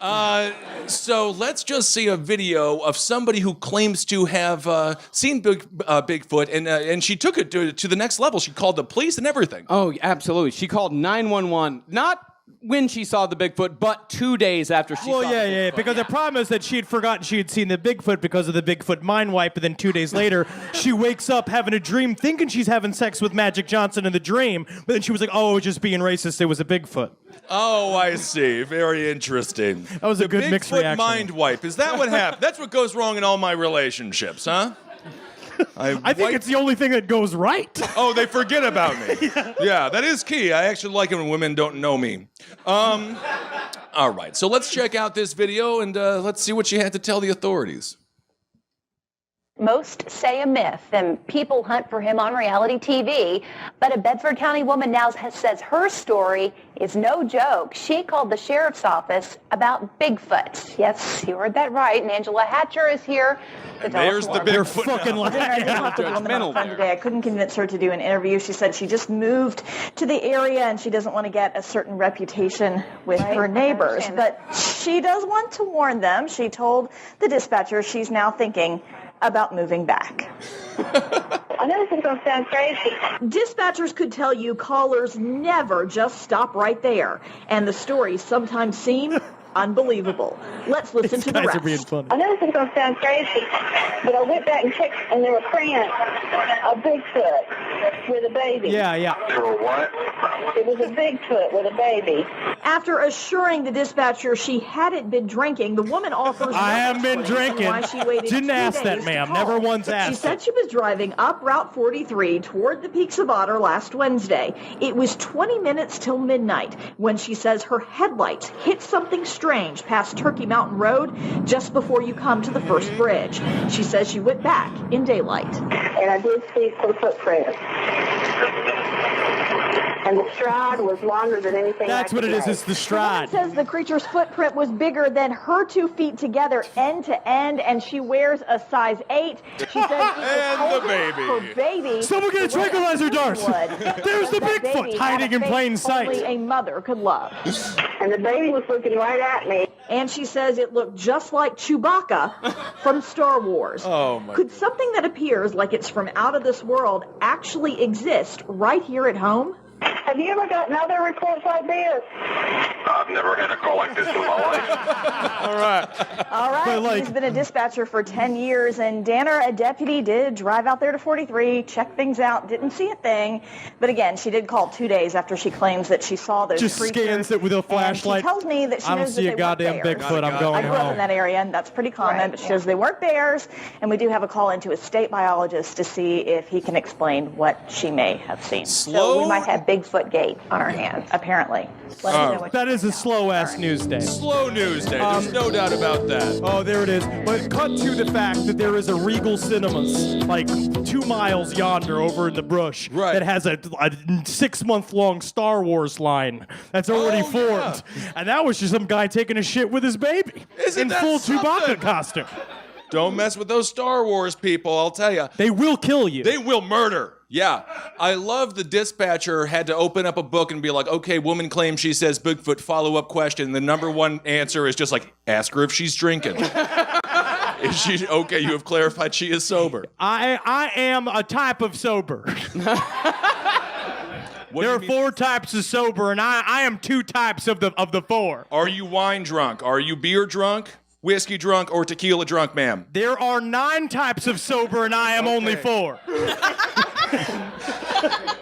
So let's just see a video of somebody who claims to have seen Bigfoot, and she took it to the next level. She called the police and everything. Oh, absolutely. She called 911, not when she saw the Bigfoot, but 2 days after she saw the Bigfoot. Yeah, because the problem is that she had forgotten she had seen the Bigfoot because of the Bigfoot mind wipe, and then 2 days later, she wakes up having a dream thinking she's having sex with Magic Johnson in the dream, but then she was like, oh, it was just being racist, it was a Bigfoot. Oh, I see. Very interesting. That was a good mixed reaction. Bigfoot mind wipe. Is that what happened? That's what goes wrong in all my relationships, huh? I think it's the only thing that goes right. Oh, they forget about me. Yeah, that is key. I actually like it when women don't know me. All right, so let's check out this video and let's see what she had to tell the authorities. Most say a myth, and people hunt for him on reality TV. But a Bedford County woman now says her story is no joke. She called the sheriff's office about Bigfoot. Yes, you heard that right. And Angela Hatcher is here. There's the Bigfoot. I talked to the woman on the phone today. I couldn't convince her to do an interview. She said she just moved to the area and she doesn't want to get a certain reputation with her neighbors. But she does want to warn them. She told the dispatcher she's now thinking about moving back. I know this is going to sound crazy. Dispatchers could tell you callers never just stop right there, and the stories sometimes seem unbelievable. Let's listen to the rest. Are being funny. I know this is going to sound crazy, but I went back and checked, and there were prints of Bigfoot with a baby. Yeah. For what? It was a Bigfoot with a baby. After assuring the dispatcher she hadn't been drinking, the woman offers I haven't been drinking. why she waited Didn't 2 ask that, days to ma'am. call. Never once She asked. said she was driving up Route 43 toward the Peaks of Otter last Wednesday. It was 20 minutes till midnight when she says her headlights hit something strange past Turkey Mountain Road just before you come to the first bridge. She says she went back in daylight. And I did see some footprints. And the stride was longer than anything That's what it is. It's the The stride. woman says the creature's footprint was bigger than her 2 feet together end to end, and she wears a size 8. She says it was And the holding baby. her baby. Someone get a the way tranquilizer dart. would. There's the That Bigfoot baby hiding had a in face plain sight. Only a mother could love. And the baby was looking right at me. And she says it looked just like Chewbacca from Star Wars. Oh, my Could something that appears like it's from out of this world actually exist right here at home? Have you ever gotten other reports like this? I've never had a call like this in my life. All right. All right, But, like- he's been a dispatcher for 10 years, and Danner, a deputy, did drive out there to 43, check things out, didn't see a thing. But again, she did call 2 days after she claims that she saw those Just creatures. scans it with a flashlight. And she tells me that she I don't knows see that a they goddamn weren't bears. Bigfoot. I'm I going grew up in home. that area, and that's pretty common, but she says they weren't bears, and we do have a call into a state biologist to see if he can explain what she may have seen. So we might have Bigfoot gate on our hands, apparently. Let me know what That you is a find out. slow-ass news day. Slow news day. There's no doubt about that. Oh, there it is. But cut to the fact that there is a Regal Cinemas, like 2 miles yonder over in the bush, Right. that has a 6-month-long Star Wars line that's already Oh, formed. yeah. And that was just some guy taking a shit with his baby Isn't in that full something? Chewbacca costume. Don't mess with those Star Wars people, I'll tell you. They will kill you. They will murder. Yeah. I love the dispatcher had to open up a book and be like, okay, woman claims she says Bigfoot, follow-up question. The number one answer is just like, ask her if she's drinking. Is she okay? You have clarified she is sober. I am a type of sober. What There do are you mean? 4 types of sober, and I am 2 types of the 4. Are you wine drunk? Are you beer drunk? Whiskey drunk or tequila drunk, ma'am? There are 9 types of sober, and I am only 4.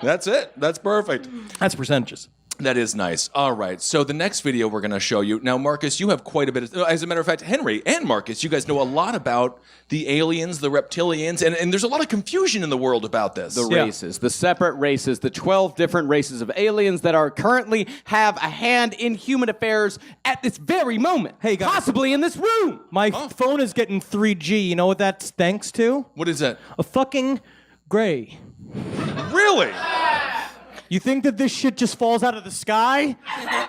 That's it. That's perfect. That's percentages. That is nice. All right. So the next video we're going to show you. Now, Marcus, you have quite a bit of... As a matter of fact, Henry and Marcus, you guys know a lot about the aliens, the reptilians, and there's a lot of confusion in the world about this. The races, the separate races, the 12 different races of aliens that are currently have a hand in human affairs at this very moment. Hey, guys. Possibly in this room. My phone is getting 3G. You know what that's thanks to? What is that? A fucking gray. Really? You think that this shit just falls out of the sky?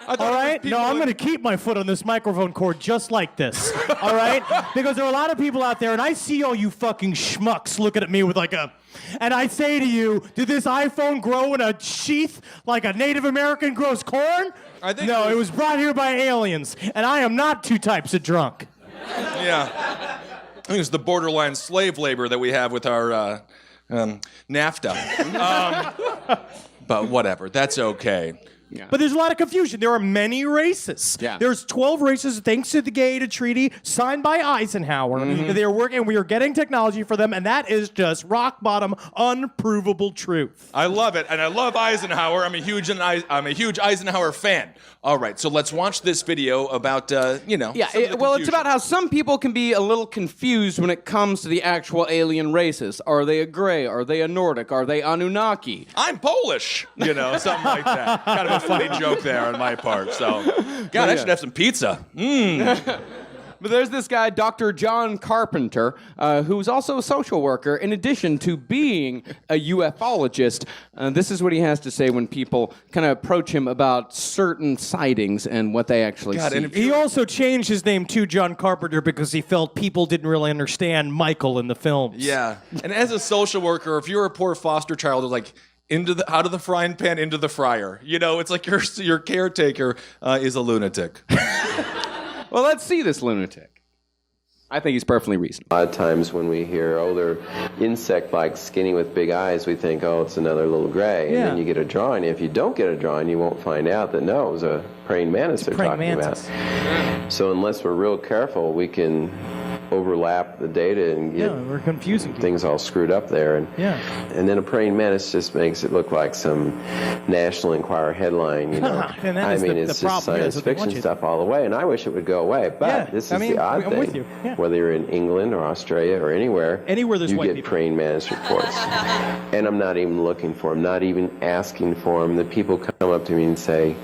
All right? No, I'm going to keep my foot on this microphone cord just like this. All right? Because there are a lot of people out there, and I see all you fucking schmucks looking at me with like a... And I say to you, did this iPhone grow in a sheath like a Native American grows corn? No, it was brought here by aliens, and I am not two types of drunk. Yeah. I think it's the borderline slave labor that we have with our NAFTA. But whatever, that's okay. Yeah. But there's a lot of confusion. There are many races. Yeah. There's 12 races thanks to the Gay Treaty signed by Eisenhower. They're working, and we are getting technology for them, and that is just rock bottom, unprovable truth. I love it, and I love Eisenhower. I'm a huge Eisenhower fan. All right, so let's watch this video about Yeah, it's about how some people can be a little confused when it comes to the actual alien races. Are they a gray? Are they a Nordic? Are they Anunnaki? I'm Polish, something like that. Kind of a funny joke there on my part. So, God, I should have some pizza. But there's this guy, Dr. John Carpenter, who's also a social worker, in addition to being a ufologist. This is what he has to say when people kind of approach him about certain sightings and what they actually see. He also changed his name to John Carpenter because he felt people didn't really understand Michael in the films. Yeah, and as a social worker, if you're a poor foster child, it's like, out of the frying pan into the fryer. It's like your caretaker is a lunatic. Well, let's see this lunatic. I think he's perfectly reasonable. A lot of times when we hear, they're insect-like, skinny with big eyes, we think, it's another little gray. Yeah. And then you get a drawing. If you don't get a drawing, you won't find out that, no, it was a praying mantis they're talking about. So unless we're real careful, we can overlap the data and get we're confusing things all screwed up there. And then a praying mantis just makes it look like some National Enquirer headline, And I mean, it's just science fiction stuff all the way, and I wish it would go away. But this is the odd thing. With you. Yeah. Whether you're in England or Australia or anywhere there's you white get people. praying mantis reports. And I'm not even looking for them, not even asking for them. The people come up to me and say,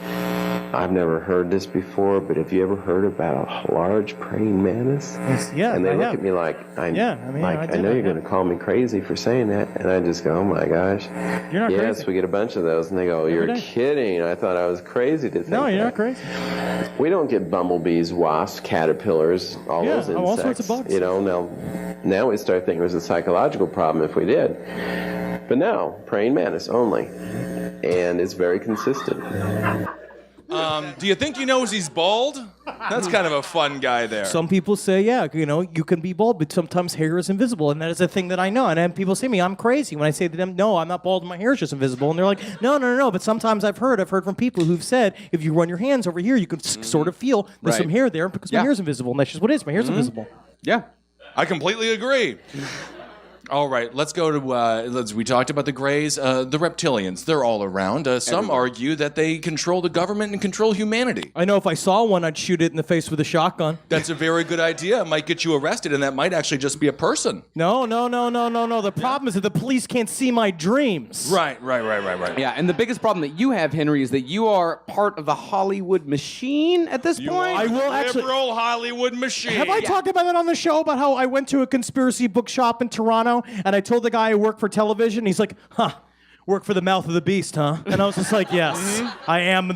I've never heard this before, but have you ever heard about a large praying mantis? Yeah, and they look at me like, I know you're going to call me crazy for saying that. And I just go, oh my gosh. You're not yes, crazy. We get a bunch of those. And they go, you're kidding. I thought I was crazy to think No, you're that. not crazy. We don't get bumblebees, wasps, caterpillars, all those insects. All sorts of bugs. Now we start thinking it was a psychological problem if we did. But no, praying mantis only. And it's very consistent. Do you think he knows he's bald? That's kind of a fun guy there. Some people say, you can be bald, but sometimes hair is invisible, and that is a thing that I know. And then people say to me, I'm crazy when I say to them, no, I'm not bald, my hair is just invisible. And they're like, no. But sometimes I've heard from people who've said, if you run your hands over here, you can sort of feel there's some hair there because my hair is invisible. And that's just what it is. My hair's invisible. Yeah. I completely agree. All right, let's go to, we talked about the Greys, the reptilians. They're all around. Some argue that they control the government and control humanity. I know if I saw one, I'd shoot it in the face with a shotgun. That's a very good idea. It might get you arrested, and that might actually just be a person. No. The problem is that the police can't see my dreams. Right. Yeah, and the biggest problem that you have, Henry, is that you are part of the Hollywood machine at this point. I will actually... Liberal Hollywood machine. Have I talked about that on the show, about how I went to a conspiracy bookshop in Toronto, and I told the guy I work for television, he's like, work for the mouth of the beast, huh? And I was just like, yes, I am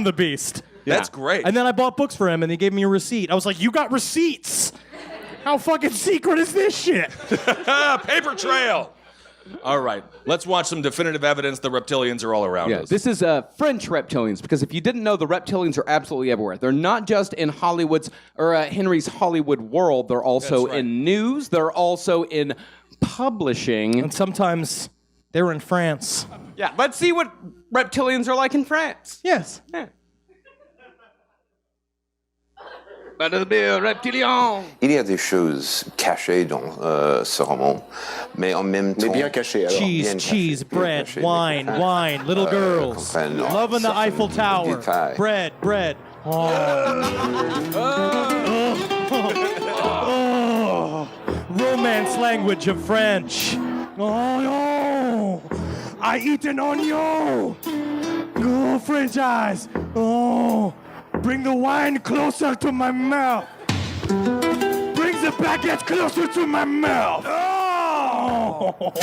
the beast. That's great. And then I bought books for him, and he gave me a receipt. I was like, you got receipts? How fucking secret is this shit? Paper trail. All right, let's watch some definitive evidence the reptilians are all around us. This is French reptilians, because if you didn't know, the reptilians are absolutely everywhere. They're not just in Hollywood's or Henry's Hollywood world. They're also in news. They're also in publishing. And sometimes they're in France. Yeah, let's see what reptilians are like in France. Yes. Yeah. Reptilien. Il y a des choses cachées dans ce roman, mais en même temps... Mais bien cachées, alors. Cheese, bread, wine, little girls, love in the Eiffel Tower, bread. Romance language of French. Oh, no. I eat an onion. Oh, French eyes. Oh, bring the wine closer to my mouth. Bring the baguette closer to my mouth. Oh.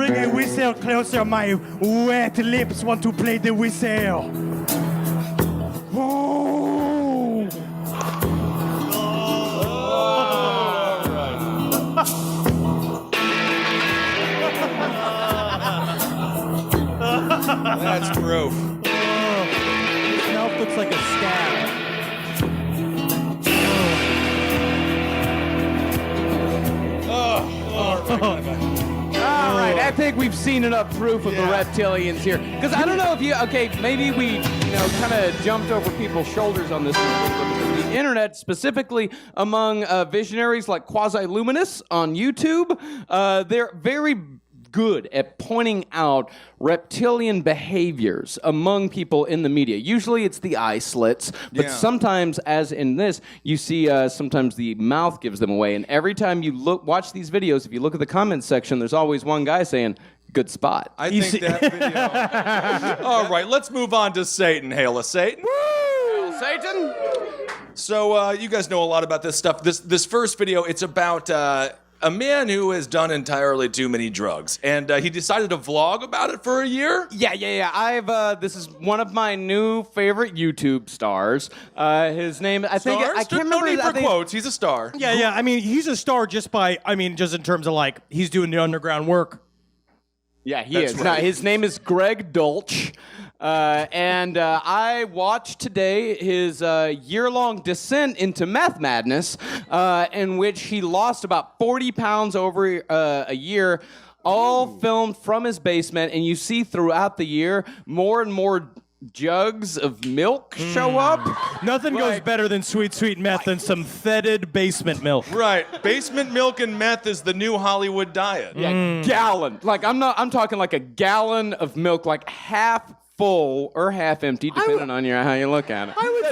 Bring a whistle closer. My wet lips want to play the whistle. Whoa. That's proof. His mouth looks like a stab. All right, I think we've seen enough proof of the reptilians here. Because I don't know if you, maybe we, kind of jumped over people's shoulders on this one. Because the internet, specifically among visionaries like Quasi-Luminous on YouTube, they're very good at pointing out reptilian behaviors among people in the media. Usually it's the eye slits, but sometimes, as in this, you see sometimes the mouth gives them away. And every time you watch these videos, if you look at the comments section, there's always one guy saying, good spot. I think that video... All right, let's move on to Satan. Hail a Satan. Woo! Hail Satan! So you guys know a lot about this stuff. This first video, it's about... a man who has done entirely too many drugs, and he decided to vlog about it for a year. Yeah. I've this is one of my new favorite YouTube stars. His name, I think, I can't remember. No need for quotes. He's a star. Yeah. I mean, he's a star just in terms of like he's doing the underground work. Yeah, he is. Right. Now, his name is Greg Dolch. And I watched today his year-long descent into meth madness, in which he lost about 40 pounds over a year, all filmed from his basement. And you see throughout the year more and more jugs of milk show up. Nothing goes better than sweet meth than some fetid basement milk. Right. Basement milk and meth is the new Hollywood diet. Yeah, gallon. Like I'm talking like a gallon of milk, like half full or half empty, depending on how you look at it. I would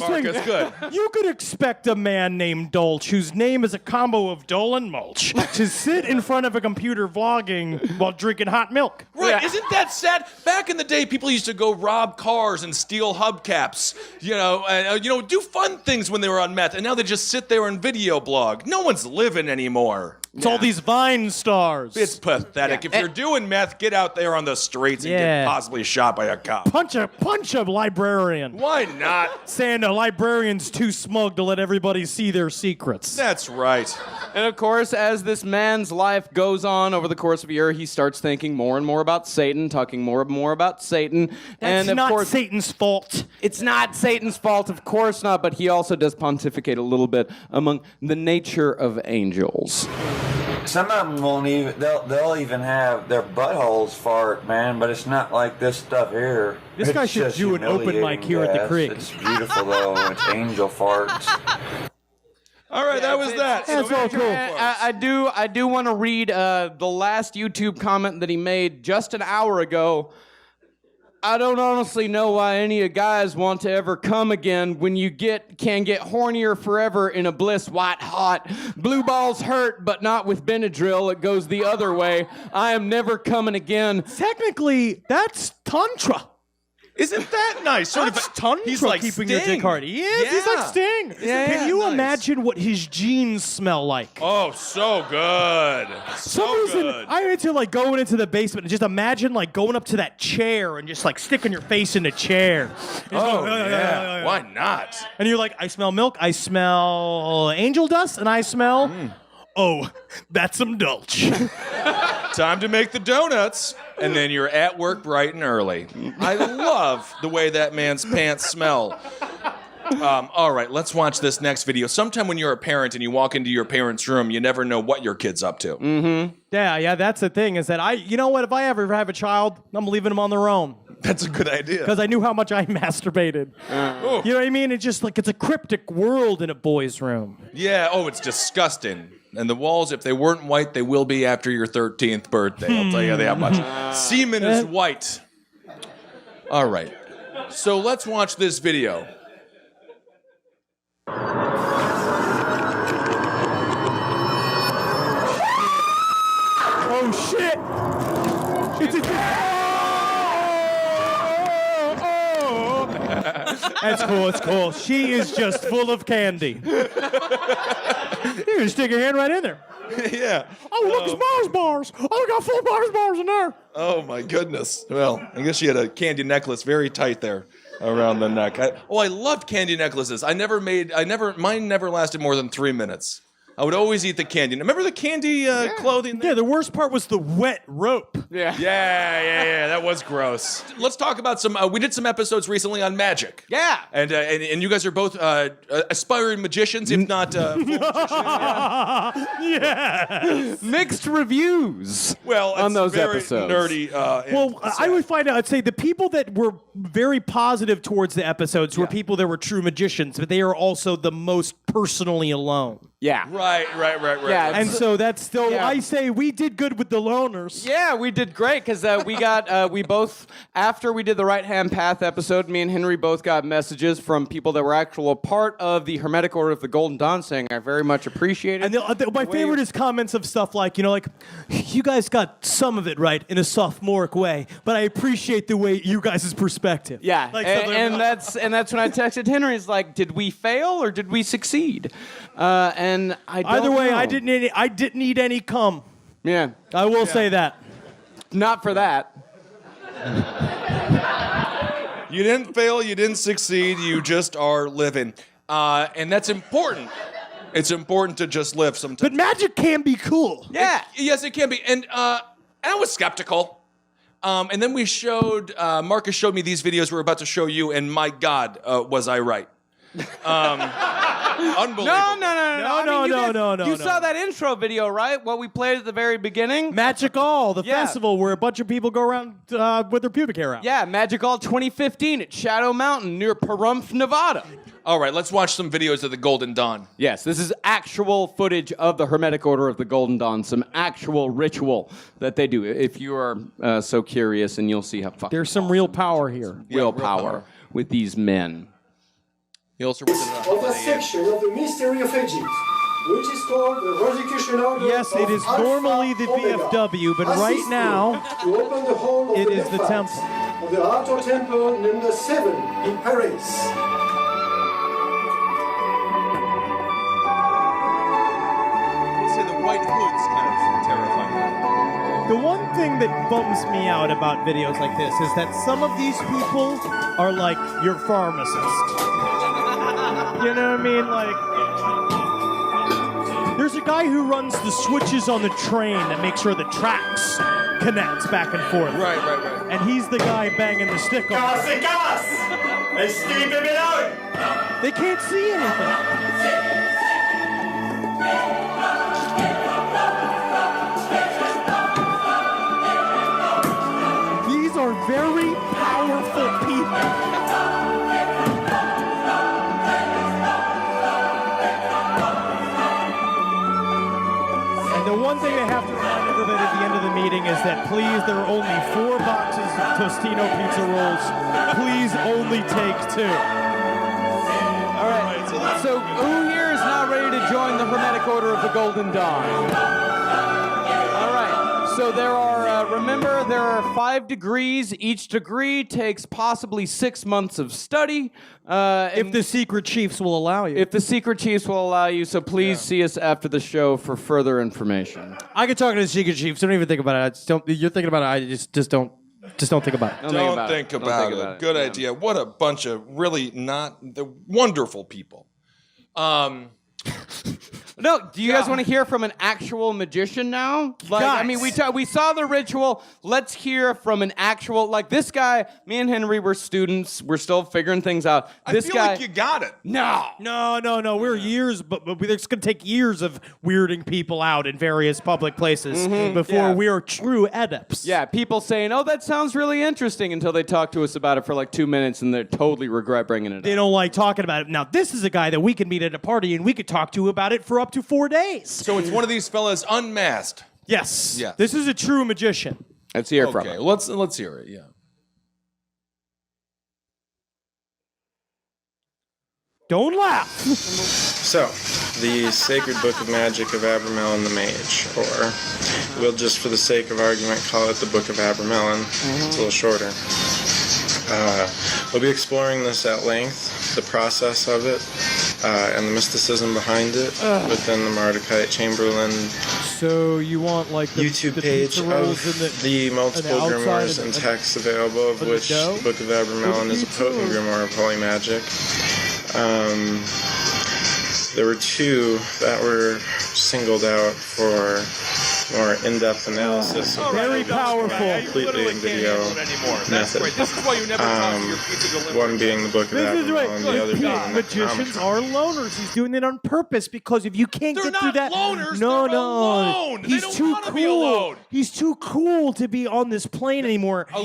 Marcus, good. You could expect a man named Dolch, whose name is a combo of Dole and Mulch, to sit in front of a computer vlogging while drinking hot milk. Right, Yeah. Isn't that sad? Back in the day, people used to go rob cars and steal hubcaps, and do fun things when they were on meth, and now they just sit there and video blog. No one's living anymore. It's all these Vine stars. It's pathetic. Yeah. If you're doing meth, get out there on the streets and get possibly shot by a cop. Punch a librarian. Why not? Saying a librarian's too smug to let everybody see their secrets. That's right. And of course, as this man's life goes on over the course of a year, he starts thinking more and more about Satan, talking more and more about Satan. That's and of not course, Satan's fault. It's not Satan's fault, of course not, but he also does pontificate a little bit among the nature of angels. Some of them won't even, they'll even have their buttholes fart, man, but it's not like this stuff here. This guy should do an open mic here at the creek. It's beautiful, though, when it's angel farts. All right, that was that. That's all cool. I do want to read the last YouTube comment that he made just an hour ago. I don't honestly know why any of you guys want to ever come again when you can get hornier forever in a bliss white hot. Blue balls hurt, but not with Benadryl. It goes the other way. I am never coming again. Technically, that's Tantra. Isn't that nice? That's Tantra, he's like keeping Sting. your dick hard. He's like Sting. Can you imagine what his jeans smell like? Oh, so good. Good. I'm into like going into the basement and just imagine like going up to that chair and just like sticking your face in the chair. And Yeah. Why not? And you're like, I smell milk, I smell angel dust, and I smell... Oh, that's some Dolch. Time to make the donuts, and then you're at work bright and early. I love the way that man's pants smell. All right, let's watch this next video. Sometime when you're a parent and you walk into your parents' room, you never know what your kid's up to. Mm-hmm. Yeah, that's the thing is that you know what, if I ever have a child, I'm leaving them on their own. That's a good idea. Because I knew how much I masturbated. You know what I mean? It's just like it's a cryptic world in a boy's room. Yeah, it's disgusting. And the walls, if they weren't white, they will be after your 13th birthday. I'll tell you that much. Semen is white. All right. So let's watch this video. Oh, shit! That's cool, it's cool. She is just full of candy. You can stick your hand right in there. Yeah. Oh, look, it's Mars bars. Oh, we got 4 Mars bars in there. Oh my goodness. Well, I guess she had a candy necklace very tight there around the neck. I loved candy necklaces. Mine never lasted more than 3 minutes. I would always eat the candy. Remember the candy clothing? Yeah, the worst part was the wet rope. Yeah. Yeah. That was gross. Let's talk about some. We did some episodes recently on magic. Yeah. And you guys are both aspiring magicians, if not full magicians. Yeah. Mixed reviews. Well, on it's those very episodes. nerdy. Well, I would find out. I'd say the people that were very positive towards the episodes were people that were true magicians, but they are also the most personally alone. Yeah. Right. Yeah, And so that's still. Yeah. I say we did good with the loners. Yeah, we did great because we both, after we did the Right Hand Path episode, me and Henry both got messages from people that were actual part of the Hermetic Order of the Golden Dawn saying, I very much appreciate it. And my favorite is comments of stuff like, you guys got some of it right in a sophomoric way, but I appreciate the way you guys' perspective. Yeah, Like, and that's when I texted Henry. It's like, did we fail or did we succeed? And I don't Either way, know. I didn't need any cum. Yeah, I will say that. not for that. You didn't fail, you didn't succeed, you just are living. And that's important. It's important to just live sometimes. But magic can be cool. Yeah. Yes, it can be. And I was skeptical. And then we showed, Marcus showed me these videos we're about to show you, and my God, was I right. Unbelievable. No. You saw that intro video, right? What we played at the very beginning? Magic All, the Yeah. festival where a bunch of people go around with their pubic hair out. Yeah, Magic All 2015 at Shadow Mountain near Pahrump, Nevada. All right, let's watch some videos of the Golden Dawn. Yes, this is actual footage of the Hermetic Order of the Golden Dawn, some actual ritual that they do. If you are so curious, and you'll see how fucking There's some real power here. real power with these men. He also written it Of a section of the mystery of Egypt, which is called the Rosicrucian Order. Yes, it is of normally Alpha the Omega. VFW, but right Assist me now, to open the hall of it the is the Befat temple. of the Arthur Temple number 7 in Paris. We'll say the white hood's kind of terrifying. The one thing that bums me out about videos like this is that some of these people are like your pharmacist. You know what I mean? Like, there's a guy who runs the switches on the train that makes sure the tracks connect back and forth. Right. And he's the guy banging the stick on. They can't see anything. These are very powerful people. And the one thing I have to remind everybody at the end of the meeting is that please, there are only 4 boxes of Tostino pizza rolls. Please only take 2. All right, so who here is now ready to join the Hermetic Order of the Golden Dawn? All right, so there are, remember, there are 5 degrees. Each degree takes possibly 6 months of study. If the secret chiefs will allow you. If the secret chiefs will allow you, so please see us after the show for further information. I could talk to the secret chiefs. Don't even think about it. I just don't. You're thinking about it. I just don't think about it. Don't think about it. Good idea. What a bunch of really wonderful people. No, do you guys want to hear from an actual magician now? Like, I mean, we saw the ritual. Let's hear from an actual, like this guy. Me and Henry were students. We're still figuring things out. I feel like you got it. No. We're years, but it's going to take years of weirding people out in various public places before we are true adepts. Yeah, people saying, "Oh, that sounds really interesting," until they talk to us about it for like 2 minutes and they totally regret bringing it They up. don't like talking about it. Now, this is a guy that we can meet at a party and we could talk to about it for up to 4 days. So it's one of these fellas unmasked. Yes. Yeah. This is a true magician. Let's hear from Okay, him. let's hear it. Yeah. Don't laugh. So, the Sacred Book of Magic of Abramelin the Mage, or we'll just for the sake of argument call it the Book of Abramelin. It's a little shorter. We'll be exploring this at length, the process of it, and the mysticism behind it within the Mardukite Chamberlain So you want like the YouTube the page pizza of rolls and the multiple outside grimoires of and the- texts available, of the which dough? the Book of Abramelin is a pizza potent or- grimoire of holy magic. There were two that were singled out for more in-depth analysis. Very powerful. Completely in video method. This is why you never talk to your pizza delivery. One being the Book of This is Abramelin, and the other being the magicians Necronomicon. are loners. He's doing it on purpose because if you can't They're get not through that, loners, no, they're alone. They he's don't too wanna cool. be alone. He's too cool to be on this plane anymore. A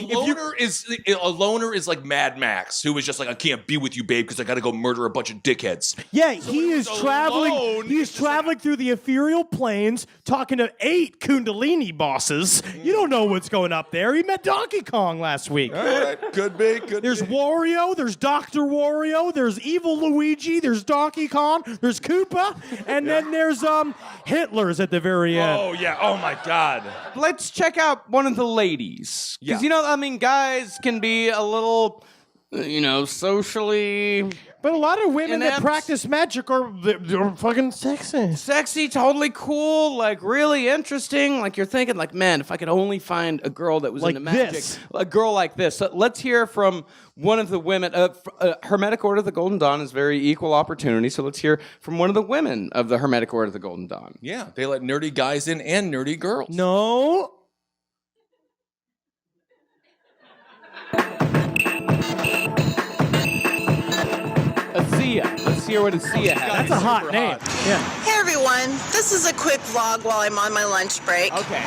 loner is like Mad Max, who was just like, I can't be with you, babe, because I got to go murder a bunch of dickheads. Yeah, he is alone, traveling. He's traveling through the ethereal planes, talking to 8 Kundalini bosses. You don't know what's going up there. He met Donkey Kong last week. All right, could be. There's Wario, there's Dr. Wario, there's Evil Luigi, there's Donkey Kong, there's Koopa, and then there's Hitler's at the very end. Oh yeah. Oh my God. Let's check out one of the ladies. Because, guys can be a little, socially... But a lot of women that Inept. practice magic are they're fucking sexy. Sexy, totally cool, like really interesting. Like you're thinking, like, man, if I could only find a girl that was Like into magic, this. a girl like this. So let's hear from one of the women. Hermetic Order of the Golden Dawn is very equal opportunity. So let's hear from one of the women of the Hermetic Order of the Golden Dawn. Yeah, they let nerdy guys in and nerdy girls. No. Azia. Let's hear what Azia has. That's a hot name. Yeah. Hey everyone, this is a quick vlog while I'm on my lunch break. Okay.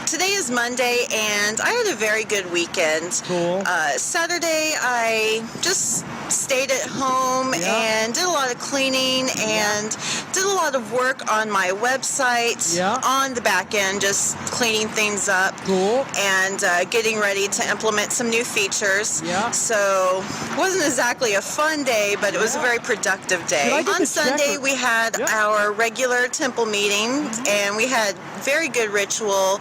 Today is Monday and I had a very good weekend. Cool. Saturday I just stayed at home and did a lot of cleaning and did a lot of work on my website on the back end, just cleaning things up. Cool. And getting ready to implement some new features. Yeah. So it wasn't exactly a fun day, but it was a very productive day. Should I get On the Sunday checker? we had our regular temple meeting and we had very good ritual,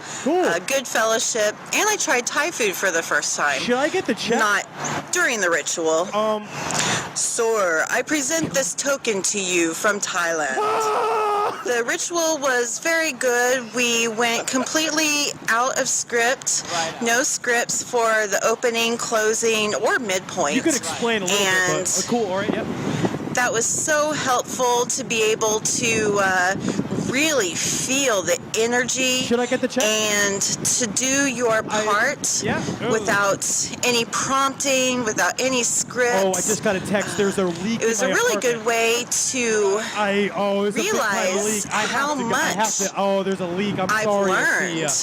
good fellowship, and I tried Thai food for the first time. Should I get the check? Not during the ritual. Sir, I present this token to you from Thailand. The ritual was very good. We went completely out of script. No scripts for the opening, closing, or midpoint. You could explain a little bit, but cool. All right. Yep. That was so helpful to be able to really feel the energy. Should I get the check? And to do your part without any prompting, without any script. Oh, I just got a text. There's a leak. It was in a my really apartment. good way to realize how much there's a leak. I'm I've sorry. learned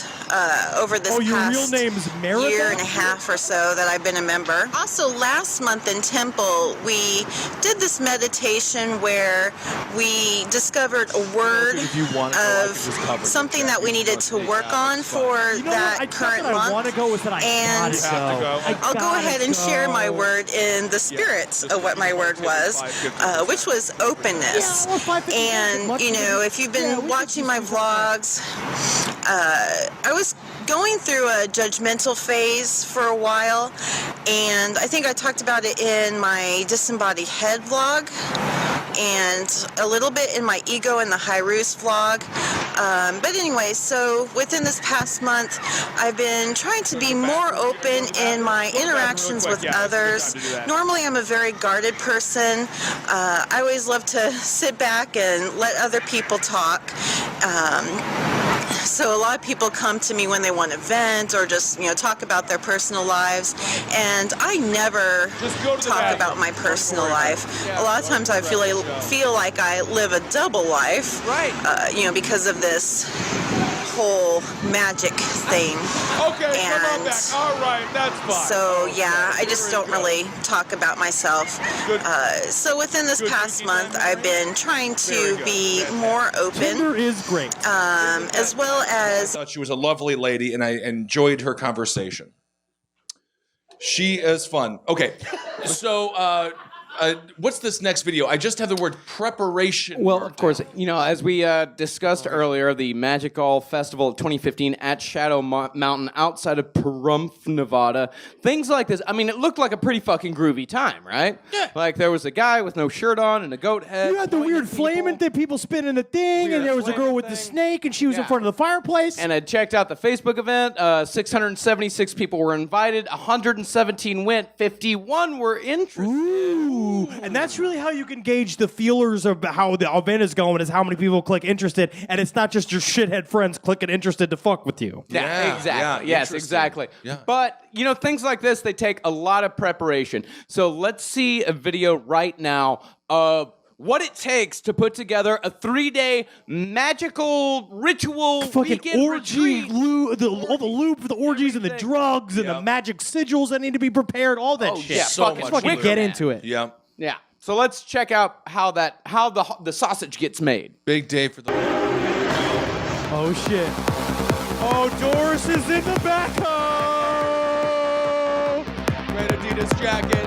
over this your past real name's Maribel? year and a half or so that I've been a member. Also, last month in Temple, we did this meditation where we discovered a word of something that we needed to work on for that current month. And I'll go ahead and share my word in the spirit of what my word was, which was openness. And, if you've been watching my vlogs, I was going through a judgmental phase for a while, and I think I talked about it in my Disembodied Head vlog, and a little bit in my Ego and the Hyrus vlog. But anyway, so within this past month, I've been trying to be more open in my interactions with others. Normally, I'm a very guarded person. I always love to sit back and let other people talk. So a lot of people come to me when they want to vent or just, talk about their personal lives. And I never talk about my personal life. A lot of times I feel like I live a double life, because of this whole magic thing. Okay, come on back. All right, that's fine. So I just don't really talk about myself. So within this past month, I've been trying to be more open. Tinder is great. As well as I thought she was a lovely lady, and I enjoyed her conversation. She is fun. Okay, so What's this next video? I just have the word preparation. Well, of course, as we discussed earlier, the Magical Festival of 2015 at Shadow Mountain outside of Pahrump, Nevada. Things like this. I mean, it looked like a pretty fucking groovy time, right? Yeah. Like there was a guy with no shirt on and a goat head. You had the weird flaming thing, people spinning the thing, and there was a girl with the snake, and she was in front of the fireplace. And I checked out the Facebook event. 676 people were invited. 117 went. 51 were interested. Ooh. And that's really how you can gauge the feelers of how the event is going, is how many people click interested, and it's not just your shithead friends clicking interested to fuck with you. Yeah, exactly. Yes, exactly. Yeah. But, things like this, they take a lot of preparation. So let's see a video right now of what it takes to put together a 3-day magical ritual fucking orgy, retreat. all the lube for the orgies and the drugs and the magic sigils that need to be prepared, all that shit. Yeah, so Let's much fucking get into it. Yeah. Yeah. So let's check out how the sausage gets made. Big day for the... Oh, shit. Oh, Doris is in the backhoe! Red Adidas jacket.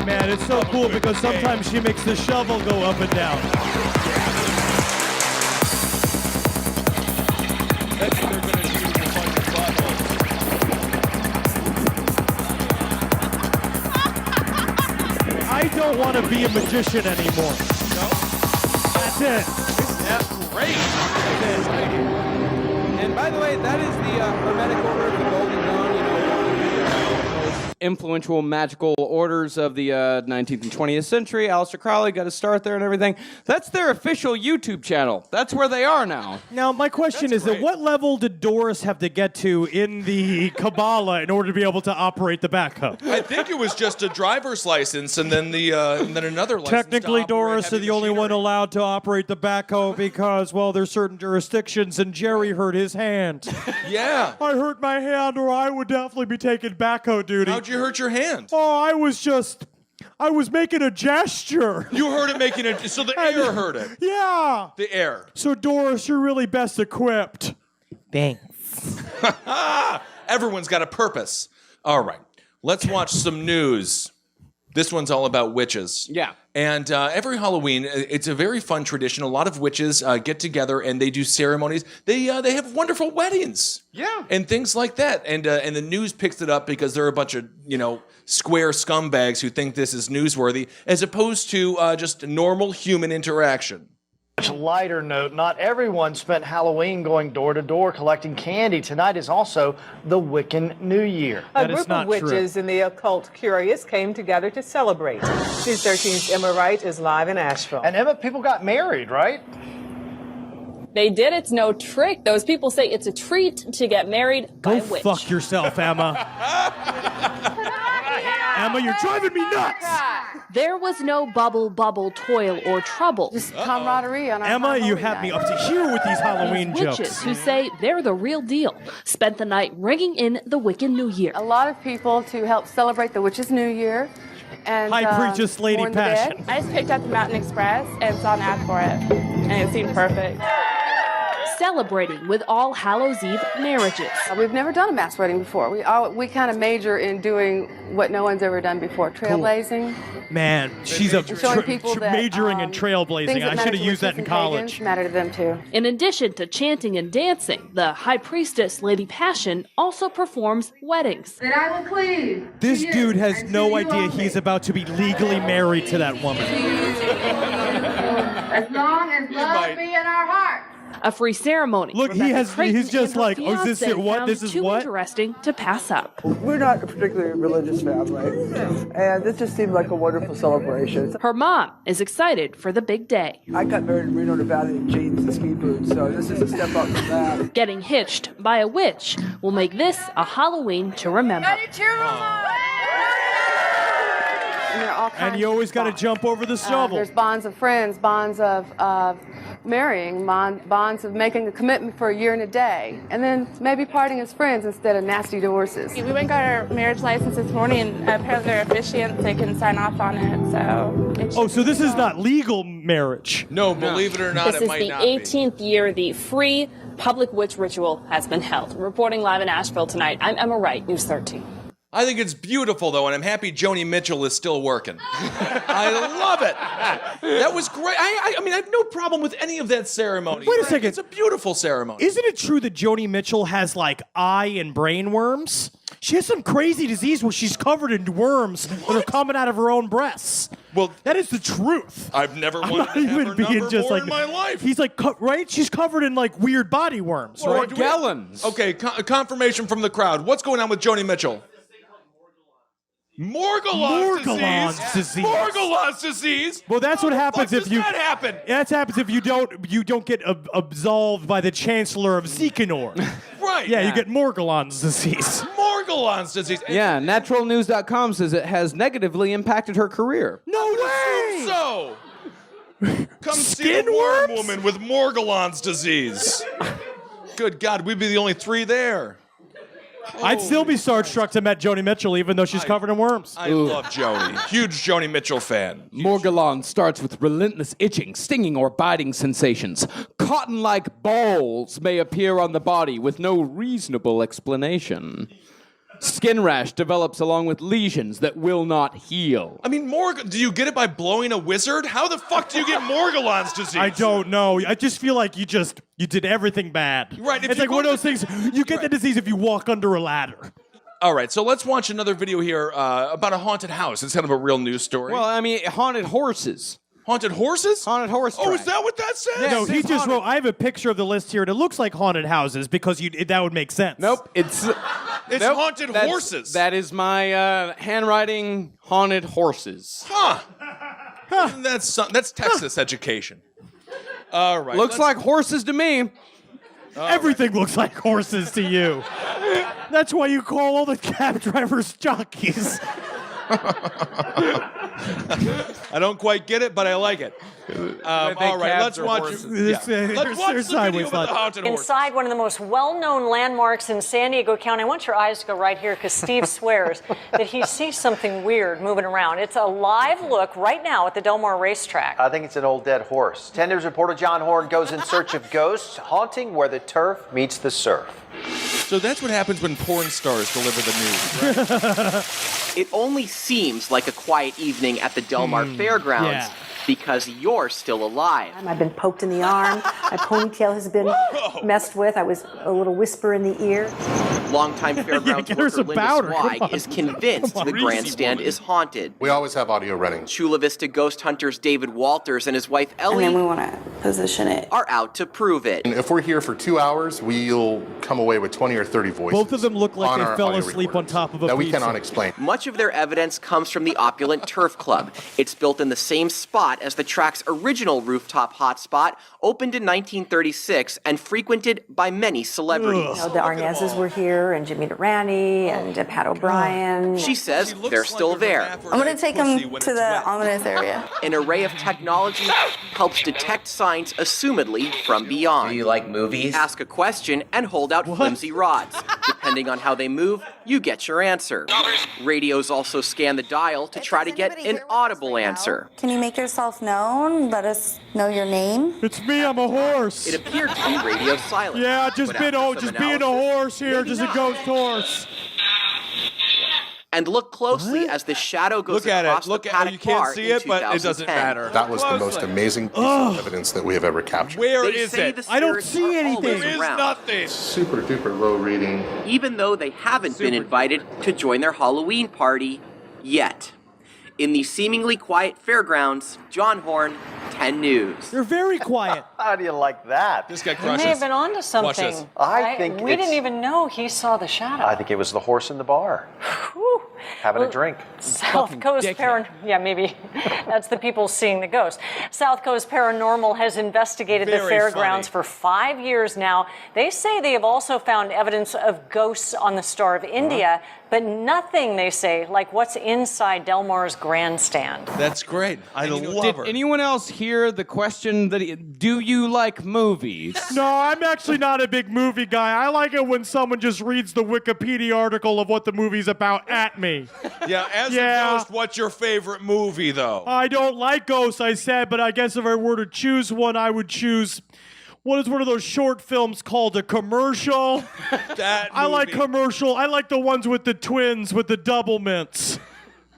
Man, it's so cool because sometimes she makes the shovel go up and down. That's what they're going to do with a bunch of buttholes. I don't want to be a magician anymore. No? That's it. That's great. And by the way, that is the Hermetic Order of the Golden Dawn, one of the most influential magical orders of the 19th and 20th century. Aleister Crowley got to start there and everything. That's their official YouTube channel. That's where they are now. Now, my question is, at what level did Doris have to get to in the Kabbalah in order to be able to operate the backhoe? I think it was just a driver's license and then another license. Technically, Doris is the only one allowed to operate the backhoe because, well, there's certain jurisdictions, and Jerry hurt his hand. Yeah. I hurt my hand, or I would definitely be taking backhoe duty. How'd you hurt your hand? Oh, I was making a gesture. You heard it making a... So the air heard it. Yeah. The air. So, Doris, you're really best equipped. Thanks. Everyone's got a purpose. All right. Let's watch some news. This one's all about witches. Yeah. And every Halloween, it's a very fun tradition. A lot of witches get together and they do ceremonies. They have wonderful weddings. Yeah. And things like that. And the news picks it up because there are a bunch of, square scumbags who think this is newsworthy, as opposed to just normal human interaction. Much lighter note, not everyone spent Halloween going door to door collecting candy. Tonight is also the Wiccan New Year. A group of witches and the occult curious came together to celebrate. News 13's Emma Wright is live in Asheville. And Emma, people got married, right? They did. It's no trick. Those people say it's a treat to get married by a witch. Go fuck yourself, Emma. Emma, you're driving me nuts. There was no bubble, toil, or trouble. Just camaraderie on our Emma, you Halloween have me night. up to here with these Halloween Witches jokes. who say they're the real deal spent the night ringing in the Wiccan New Year. A lot of people to help celebrate the Witches' New Year. And High Priestess Lady mourn the dead. Passion. I just picked up the Mountain Express and saw an ad for it, and it seemed perfect. Celebrating with All Hallows Eve marriages. We've never done a mass wedding before. We kind of major in doing what no one's ever done before, trailblazing. Man, she's Showing people that, majoring in trailblazing. things that I matter should have to used that witches in and college. pagans matter to them too. In addition to chanting and dancing, the High Priestess Lady Passion also performs weddings. That I will cleave. This dude has no idea he's about to be legally married to that woman. As long as love be in our hearts. A free ceremony. Look, he's just like, oh, is this it? What? This is too what? Interesting to pass up. We're not a particularly religious family, and this just seemed like a wonderful celebration. Her mom is excited for the big day. I got married in Reno, Nevada in jeans and ski boots, so this is a step up from that. Getting hitched by a witch will make this a Halloween to remember. And there are all kinds And you always of got to bonds. jump over the shovel. There's bonds of friends, bonds of marrying, bonds of making a commitment for a year and a day, and then maybe parting as friends instead of nasty divorces. We went and got our marriage license this morning, and apparently they're officiants. They can sign off on it. So this is not legal marriage. No, believe it or not, This it is might the not be. 18th year the free public witch ritual has been held. Reporting live in Asheville tonight, I'm Emma Wright, News 13. I think it's beautiful, though, and I'm happy Joni Mitchell is still working. I love it. That was great. I mean, I have no problem with any of that ceremony. Wait a second. It's a beautiful ceremony. Isn't it true that Joni Mitchell has, like, eye and brain worms? She has some crazy disease where she's covered in worms that are coming out of her own breasts. Well, that is the truth. I've never I'm wanted not to have even her being number just more like in my life. He's like, right? She's covered in like weird body worms, right? Morgellons. Okay, confirmation from the crowd. What's going on with Joni Mitchell? Morgellons disease. Morgellons disease. Well, that's what happens if you. That happen? That happens if you don't get absolved by the Chancellor of Zikanor. Right. Yeah, you get Morgellons disease. Morgellons disease. Yeah, naturalnews.com says it has negatively impacted her career. No way. So, come see the worm woman with Morgellons disease. Good God, we'd be the only 3 there. I'd still be starstruck to met Joni Mitchell, even though she's covered in worms. I love Joni. Huge Joni Mitchell fan. Morgellon starts with relentless itching, stinging, or biting sensations. Cotton-like balls may appear on the body with no reasonable explanation. Skin rash develops along with lesions that will not heal. I mean, do you get it by blowing a wizard? How the fuck do you get Morgellons disease? I don't know. I just feel like you did everything bad. Right. It's like one of those things. You get the disease if you walk under a ladder. All right, so let's watch another video here about a haunted house. It's kind of a real news story. Well, I mean, haunted horses. Haunted horses? Haunted horse Oh, track. is that what that says? Yeah, No, it he says just haunted. wrote. I have a picture of the list here, and it looks like haunted houses because that would make sense. Nope, it's haunted horses. That is my handwriting. Haunted horses. Huh. That's Texas education. All right. Looks like horses to me. Everything looks like horses to you. That's why you call all the cab drivers jockeys. I don't quite get it, but I like it. All right, let's watch. Let's watch the video of the haunted horse. Inside one of the most well-known landmarks in San Diego County. I want your eyes to go right here because Steve swears that he sees something weird moving around. It's a live look right now at the Del Mar racetrack. I think it's an old dead horse. 10 News reporter John Horn goes in search of ghosts, haunting where the turf meets the surf. So that's what happens when porn stars deliver the news, right? It only seems like a quiet evening at the Del Mar Fairgrounds because you're still alive. I've been poked in the arm. My ponytail has been messed with. I was a little whisper in the ear. Longtime Fairgrounds worker Linda Zweig is convinced the grandstand is haunted. We always have audio running. Chula Vista ghost hunters David Walters and his wife Ellie And then we want to position it. are out to prove it. And if we're here for 2 hours, we'll come away with 20 or 30 voices. Both of them look like on they our fell audio asleep on top of a that we pizza. cannot explain. Much of their evidence comes from the opulent Turf Club. It's built in the same spot as the track's original rooftop hotspot, opened in 1936 and frequented by many celebrities. You know, the Arnazes were here, and Jimmy Durante, and Pat O'Brien. She says they're still there. I'm going to take him to the ominous area. An array of technology helps detect signs assumedly from beyond. Do you like movies? Ask a question and hold out flimsy rods. Depending on how they move, you get your answer. Radios also scan the dial to try to get an audible answer. Can you make yourself known? Let us know your name. It's me, I'm a horse. It appeared to be radio silent. Yeah, just but being after some a horse here, just a ghost horse. And look closely as the shadow goes across the paddock you can't bar see in it, but it doesn't 2010. matter. That was the most amazing piece of evidence that we have ever captured. Where They is say it? the I don't spirits see are anything. always There is around, nothing. Super duper low reading. even though they haven't been invited to join their Halloween party yet. In the seemingly quiet fairgrounds, John Horn, 10 News. They're very quiet. How do you like that? This guy He crushes. may have been onto Watch something. this. I think we it's- didn't even know he saw the shadow. I think it was the horse in the bar. Whew. Having a drink. South Coast yeah, maybe that's the people seeing the ghost. South Coast Paranormal has investigated the Very fairgrounds funny. for 5 years now. They say they have also found evidence of ghosts on the Star of India, but nothing, they say, like what's inside Del Mar's grandstand. That's great. I love Did her. anyone else hear the question that do you like movies? No, I'm actually not a big movie guy. I like it when someone just reads the Wikipedia article of what the movie's about at me. Yeah, as a ghost, what's your favorite movie, though? I don't like ghosts, I said, but I guess if I were to choose one, I would choose What is one of those short films called a commercial? I like commercial. I like the ones with the twins with the double mints.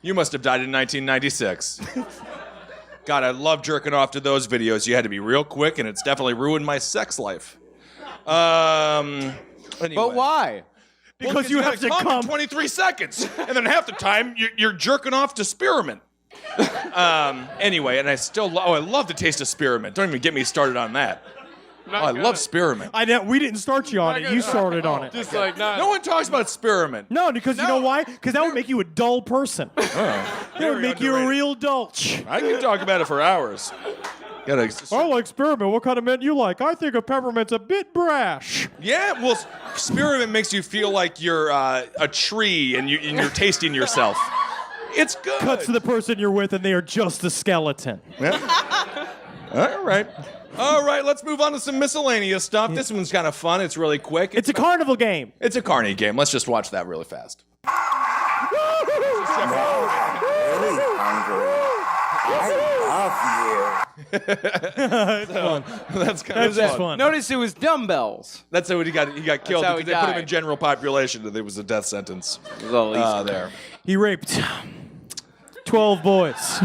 You must have died in 1996. God, I love jerking off to those videos. You had to be real quick, and it's definitely ruined my sex life. Anyway. But why? Because you have to come in 23 seconds, and then half the time you're jerking off to spearmint. Anyway, and I love the taste of spearmint. Don't even get me started on that. I love spearmint. We didn't start you on it. You started on it. Just like not. No one talks about spearmint. No, because you know why? Because that would make you a dull person. That would make you a real dulch. I can talk about it for hours. I like spearmint. What kind of mint you like? I think a peppermint's a bit brash. Yeah, well, spearmint makes you feel like you're a tree and you're tasting yourself. It's good. Cuts to the person you're with and they are just a skeleton. Yeah. All right, let's move on to some miscellaneous stuff. This one's kind of fun. It's really quick. It's a carnival game. It's a carny game. Let's just watch that really fast. It's fun. That's kind of fun. Notice it was dumbbells. That's how he got killed how because he they put him died. in general population and there was a death sentence. There. He raped 12 boys.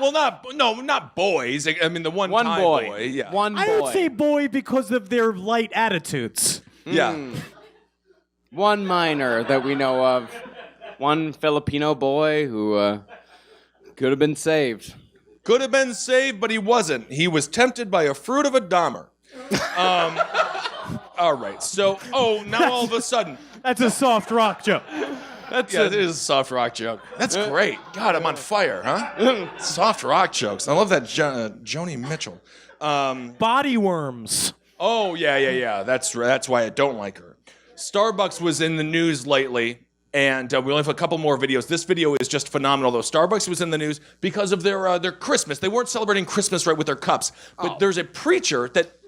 Well, not boys. I mean, the one boy. Yeah. One boy. I would say boy because of their light attitudes. Yeah. One minor that we know of. One Filipino boy who could have been saved. Could have been saved, but he wasn't. He was tempted by a fruit of a Dahmer. All right. So, now all of a sudden. That's a soft rock joke. It is a soft rock joke. That's great. God, I'm on fire, huh? Soft rock jokes. I love that Joni Mitchell. Body worms. Oh, yeah. That's why I don't like her. Starbucks was in the news lately, and we only have a couple more videos. This video is just phenomenal, though. Starbucks was in the news because of their Christmas. They weren't celebrating Christmas right with their cups, but there's a preacher that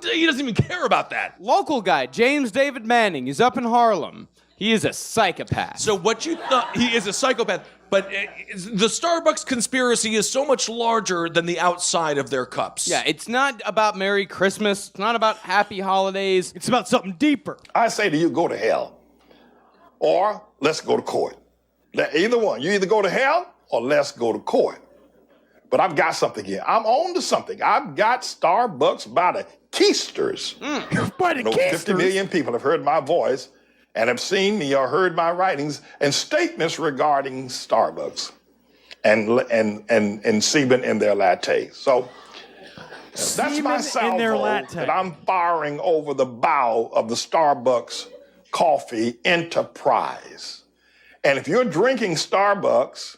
he doesn't even care about that. Local guy, James David Manning. He's up in Harlem. He is a psychopath. So what you thought, he is a psychopath, but the Starbucks conspiracy is so much larger than the outside of their cups. Yeah, it's not about Merry Christmas. It's not about Happy Holidays. It's about something deeper. I say to you, go to hell. Or let's go to court. Either one. You either go to hell or let's go to court. But I've got something here. I'm on to something. I've got Starbucks by the keisters. By the Over keisters? 50 million people have heard my voice and have seen me or heard my writings and statements regarding Starbucks and semen in their lattes. So that's my salvo that I'm firing over the bow of the Starbucks coffee enterprise. And if you're drinking Starbucks,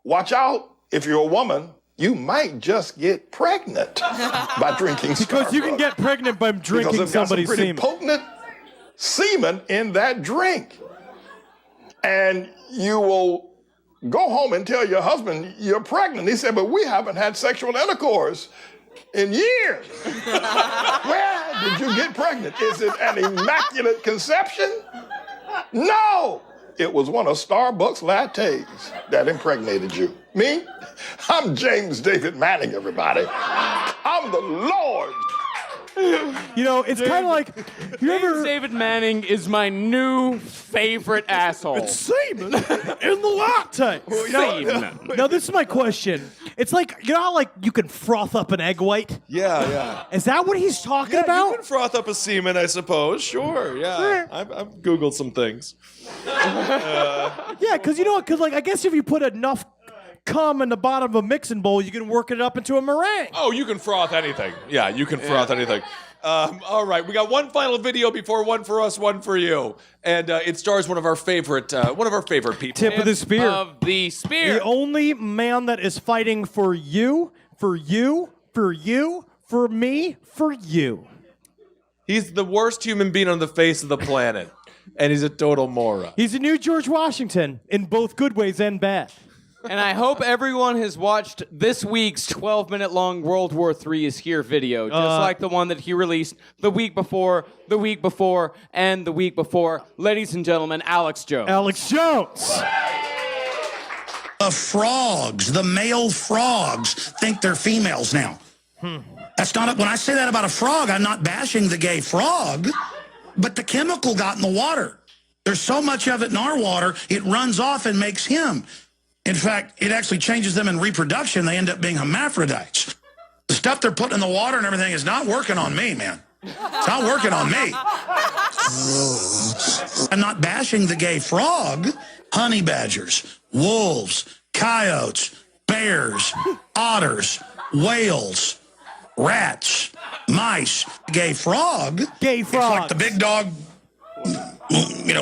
watch out. If you're a woman, you might just get pregnant by drinking Starbucks. Because you can get pregnant by drinking somebody's semen. Potent semen in that drink. And you will go home and tell your husband you're pregnant. He said, but we haven't had sexual intercourse in years. Where did you get pregnant? Is it an immaculate conception? No. It was one of Starbucks lattes that impregnated you. Me? I'm James David Manning, everybody. I'm the Lord. You know, it's kind of like James David Manning is my new favorite asshole. It's semen in the latte. Now, this is my question. It's like, you know how like you can froth up an egg white? Yeah. Is that what he's talking about? You can froth up a semen, I suppose. Sure, yeah. I've Googled some things. Yeah, because like I guess if you put enough cum in the bottom of a mixing bowl, you can work it up into a meringue. Oh, you can froth anything. Yeah, you can froth anything. All right, we got one final video before One for Us, One for You, and it stars one of our favorite people. Tip of the spear. Of the spear. The only man that is fighting for you, for you, for you, for me, for you. He's the worst human being on the face of the planet, and he's a total moron. He's a new George Washington in both good ways and bad. And I hope everyone has watched this week's 12-minute-long World War III is Here video, just like the one that he released the week before, and the week before. Ladies and gentlemen, Alex Jones. Alex Jones! The frogs, the male frogs, think they're females now. That's not when I say that about a frog, I'm not bashing the gay frog, but the chemical got in the water. There's so much of it in our water, it runs off and makes him. In fact, it actually changes them in reproduction. They end up being hermaphrodites. The stuff they're putting in the water and everything is not working on me, man. It's not working on me. I'm not bashing the gay frog. Honey badgers, wolves, coyotes, bears, otters, whales, rats, mice. Gay frog. Gay frog. It's like the big dog,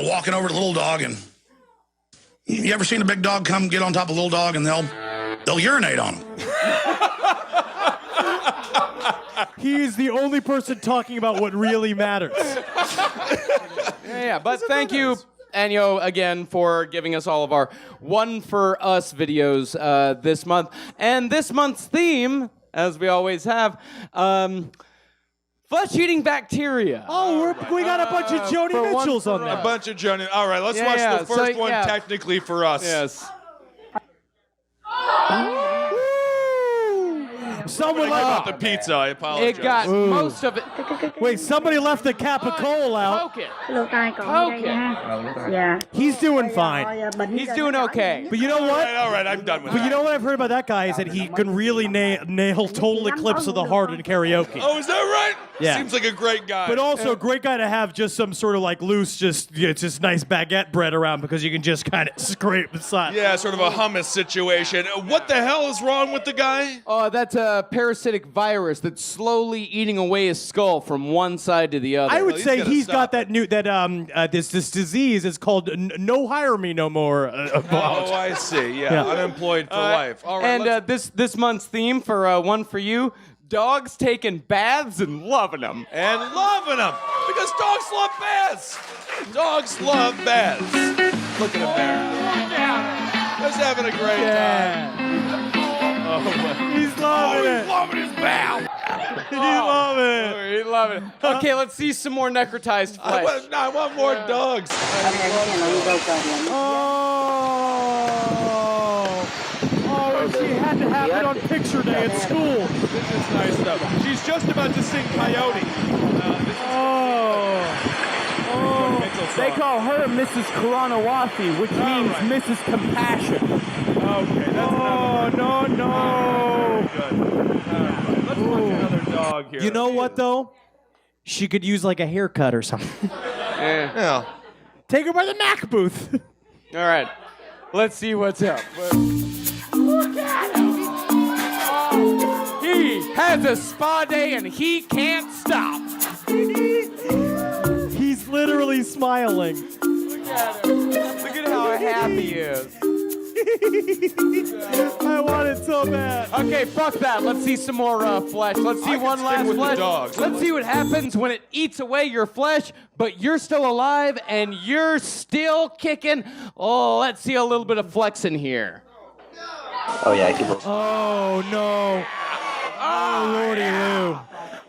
walking over to the little dog, and you ever seen a big dog come get on top of a little dog and they'll urinate on him? He is the only person talking about what really matters. Yeah, but thank you, Anyo, again, for giving us all of our One For Us videos this month. And this month's theme, as we always have, flesh-eating bacteria. Oh, we got a bunch of Joni Mitchells on there. A bunch of Joni. All right, let's watch the first one technically for us. Yes. Someone about the pizza. I apologize. It got most of it. Wait, somebody left the Capicole out. Poke it. Yeah. He's doing fine. He's doing okay. But you know what? All right, I'm done with But that. you know what I've heard about that guy is that he can really nail Total Eclipse of the Heart in karaoke. Oh, is that right? Yeah. Seems like a great guy. But also a great guy to have just some sort of like loose, just nice baguette bread around because you can just kind of scrape the side. Yeah, sort of a hummus situation. What the hell is wrong with the guy? Oh, that's a parasitic virus that's slowly eating away his skull from one side to the other. I would say he's got that this disease is called no hire me no more. Oh, I see. Yeah, unemployed for life. All right. And this month's theme for One For You, dogs taking baths and loving them. And loving them because dogs love baths. Dogs love baths. Look at him there. Just having a great time. Oh, he's loving it. He's loving his bath. He's loving it. He's loving it. Okay, let's see some more necrotized flesh. I want more dogs. Oh, she had to have it on picture day at school. This is nice stuff. She's just about to sing Coyote. They call her Mrs. Karanawasi, which means Mrs. Compassion. Okay, that's no. Good. Let's watch another dog here. You know what though? She could use like a haircut or something. Yeah. Take her by the Mac booth. All right, let's see what's up. Look at him! He has a spa day and he can't stop. He's literally smiling. Look at him. Look at how happy he is. I want it so bad. Okay, fuck that. Let's see some more flesh. Let's see one last with the flesh. dogs. Let's see what happens when it eats away your flesh, but you're still alive and you're still kicking. Oh, let's see a little bit of flex in here. Oh, yeah, I can. Oh, no. Oh, Lordy Lou.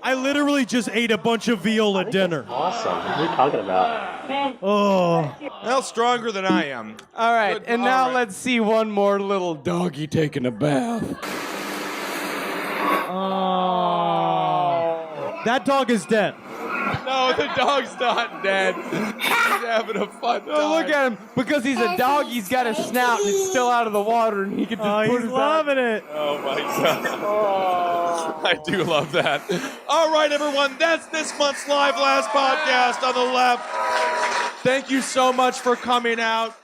I literally just ate a bunch of veal at dinner. Awesome. What are you talking about? Oh. Well, stronger than I am. All right, and now let's see one more little doggy taking a bath. Oh. That dog is dead. No, the dog's not dead. He's having a fun time. Oh, look at him. Because he's a dog, he's got a snout and it's still out of the water and he can just put he's his loving it. Oh, my God. I do love that. All right, everyone. That's this month's Live Last podcast on the left. Thank you so much for coming out.